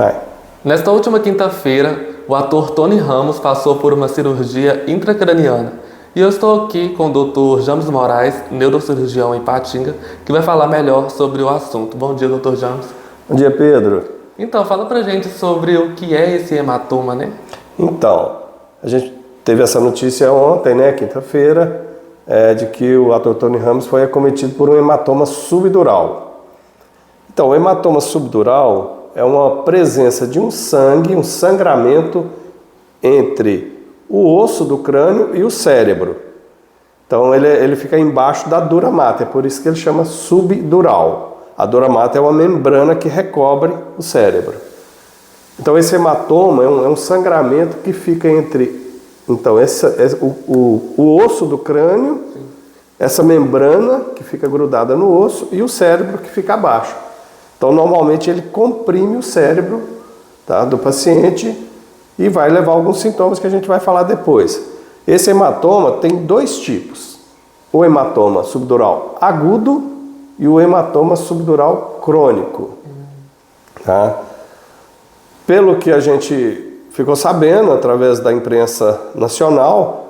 Vai. Nesta última quinta-feira, o ator Tony Ramos passou por uma cirurgia intracraniana. E eu estou aqui com o Dr. James Moraes, neurocirurgião em Patinga, que vai falar melhor sobre o assunto. Bom dia, Dr. James. Bom dia, Pedro. Então, fala pra gente sobre o que é esse hematoma, né? Então, a gente teve essa notícia ontem, né, quinta-feira, de que o ator Tony Ramos foi acometido por um hematoma subdural. Então, o hematoma subdural é uma presença de um sangramento entre o osso do crânio e o cérebro. Então ele fica embaixo da dura mater, é por isso que ele chama subdural. A dura mater é uma membrana que recobre o cérebro. Então esse hematoma é um sangramento que fica entre o osso do crânio, essa membrana que fica grudada no osso e o cérebro que fica abaixo. Então normalmente ele comprime o cérebro, tá, do paciente e vai levar alguns sintomas que a gente vai falar depois. Esse hematoma tem dois tipos: o hematoma subdural agudo e o hematoma subdural crônico. Tá? Pelo que a gente ficou sabendo através da imprensa nacional,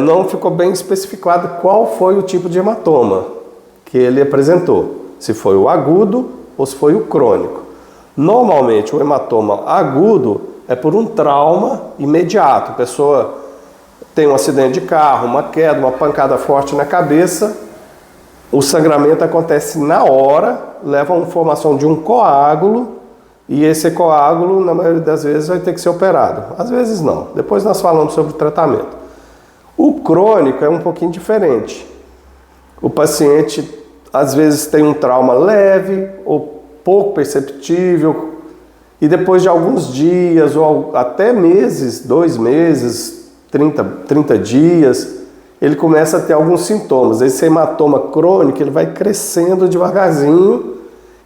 não ficou bem especificado qual foi o tipo de hematoma que ele apresentou, se foi o agudo ou se foi o crônico. Normalmente o hematoma agudo é por um trauma imediato. A pessoa tem um acidente de carro, uma queda, uma pancada forte na cabeça, o sangramento acontece na hora, leva a uma formação de um coágulo, e esse coágulo, na maioria das vezes, vai ter que ser operado. Às vezes não. Depois nós falamos sobre o tratamento. O crônico é um pouquinho diferente. O paciente, às vezes, tem um trauma leve ou pouco perceptível, e depois de alguns dias, ou até meses, 2 meses, 30 dias, ele começa a ter alguns sintomas. Esse hematoma crônico ele vai crescendo devagarzinho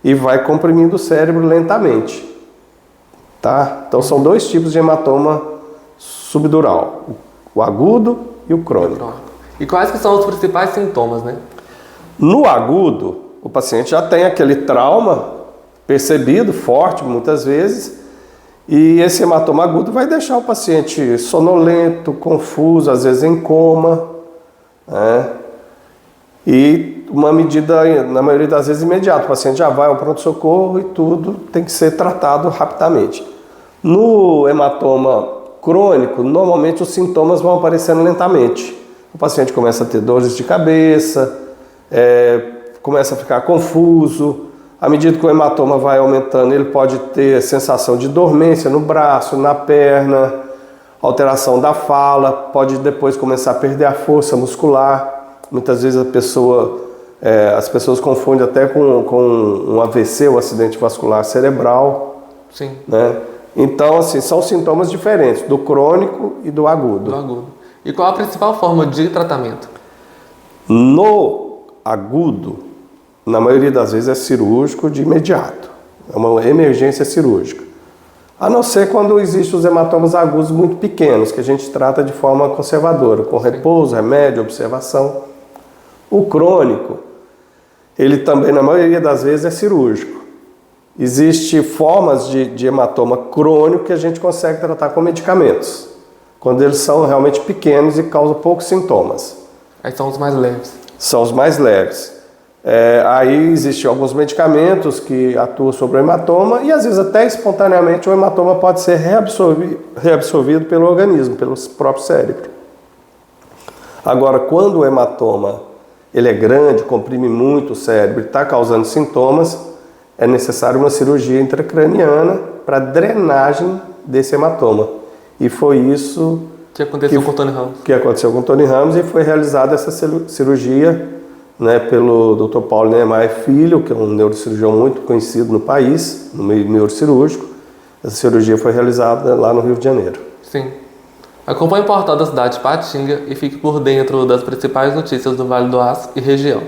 e vai comprimindo o cérebro lentamente. Tá? Então são 2 tipos de hematoma subdural, o agudo e o crônico. E quais que são os principais sintomas, né? No agudo, o paciente já tem aquele trauma percebido, forte muitas vezes, e esse hematoma agudo vai deixar o paciente sonolento, confuso, às vezes em coma, né? E uma medida, na maioria das vezes, imediata. O paciente já vai ao pronto-socorro e tudo tem que ser tratado rapidamente. No hematoma crônico, normalmente os sintomas vão aparecendo lentamente. O paciente começa a ter dores de cabeça, começa a ficar confuso. À medida que o hematoma vai aumentando, ele pode ter sensação de dormência no braço, na perna, alteração da fala, pode depois começar a perder a força muscular. Muitas vezes as pessoas confundem até com um AVC, um acidente vascular cerebral. Sim. Né? Então, assim, são sintomas diferentes do crônico e do agudo. Do agudo. E qual a principal forma de tratamento? No agudo, na maioria das vezes é cirúrgico de imediato. É uma emergência cirúrgica. A não ser quando existem os hematomas agudos muito pequenos, que a gente trata de forma conservadora, com repouso, remédio, observação. O crônico, ele também, na maioria das vezes, é cirúrgico. Existem formas de hematoma crônico que a gente consegue tratar com medicamentos, quando eles são realmente pequenos e causam poucos sintomas. Aí são os mais leves. São os mais leves. Aí existem alguns medicamentos que atuam sobre o hematoma e às vezes até espontaneamente o hematoma pode ser reabsorvido pelo organismo, pelo próprio cérebro. Agora, quando o hematoma ele é grande, comprime muito o cérebro e está causando sintomas, é necessário uma cirurgia intracraniana para drenagem desse hematoma. E foi isso que aconteceu com o Tony Ramos. Que aconteceu com o Tony Ramos e foi realizada essa cirurgia, né, pelo Dr. Paulo Niemeyer Filho, que é um neurocirurgião muito conhecido no país, no meio neurocirúrgico. Essa cirurgia foi realizada lá no Rio de Janeiro. Sim. Acompanhe o portal da cidade de Patinga e fique por dentro das principais notícias do Vale do Aço e região.